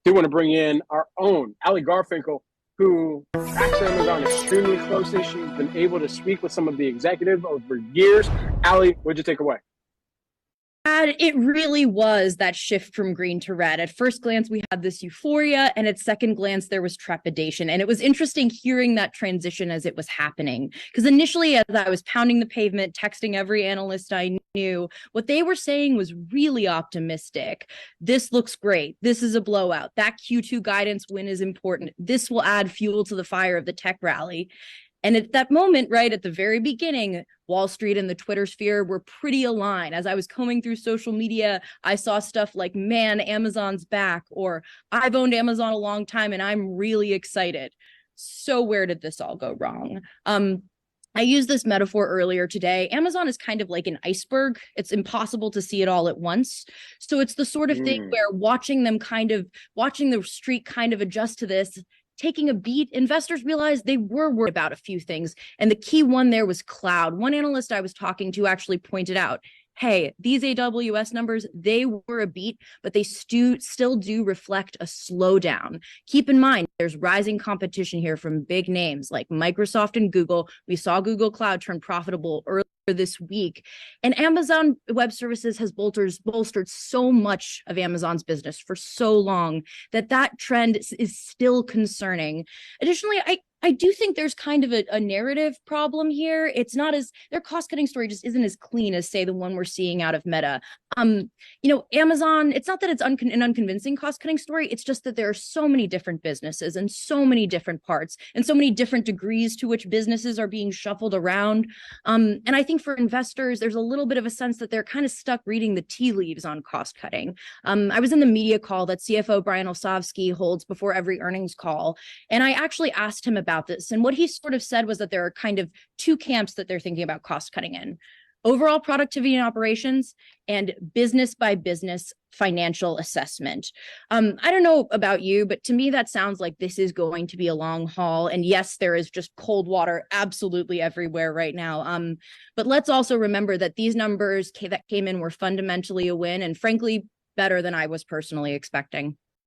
do want to bring in our own Ali Garfinkel, who tracks Amazon extremely closely. She's been able to speak with some of the executive over years. Ali, what'd you take away? It really was that shift from green to red. At first glance, we had this euphoria, and at second glance, there was trepidation. And it was interesting hearing that transition as it was happening. Because initially, as I was pounding the pavement, texting every analyst I knew, what they were saying was really optimistic. This looks great. This is a blowout. That Q2 guidance win is important. This will add fuel to the fire of the tech rally. And at that moment, right at the very beginning, Wall Street and the Twitter sphere were pretty aligned. As I was combing through social media, I saw stuff like, man, Amazon's back, or I've owned Amazon a long time and I'm really excited. So where did this all go wrong? I used this metaphor earlier today. Amazon is kind of like an iceberg. It's impossible to see it all at once. So it's the sort of thing where watching the street kind of adjust to this, taking a beat, investors realized they were worried about a few things. And the key one there was cloud. One analyst I was talking to actually pointed out, hey, these AWS numbers, they were a beat, but they still do reflect a slowdown. Keep in mind, there's rising competition here from big names like Microsoft and Google. We saw Google Cloud turn profitable earlier this week. And Amazon Web Services has bolstered so much of Amazon's business for so long that trend is still concerning. Additionally, I do think there's kind of a narrative problem here. It's not as their cost cutting story just isn't as clean as, say, the one we're seeing out of Meta. Amazon, it's not that it's an unconvincing cost cutting story. It's just that there are so many different businesses and so many different parts and so many different degrees to which businesses are being shuffled around. And I think for investors, there's a little bit of a sense that they're kind of stuck reading the tea leaves on cost cutting. I was in the media call that CFO Brian Olsavsky holds before every earnings call, and I actually asked him about this. And what he sort of said was that there are kind of two camps that they're thinking about cost cutting in: overall productivity and operations and business by business financial assessment. I don't know about you, but to me, that sounds like this is going to be a long haul. And yes, there is just cold water absolutely everywhere right now. But let's also remember that these numbers that came in were fundamentally a win and frankly, better than I was personally expecting.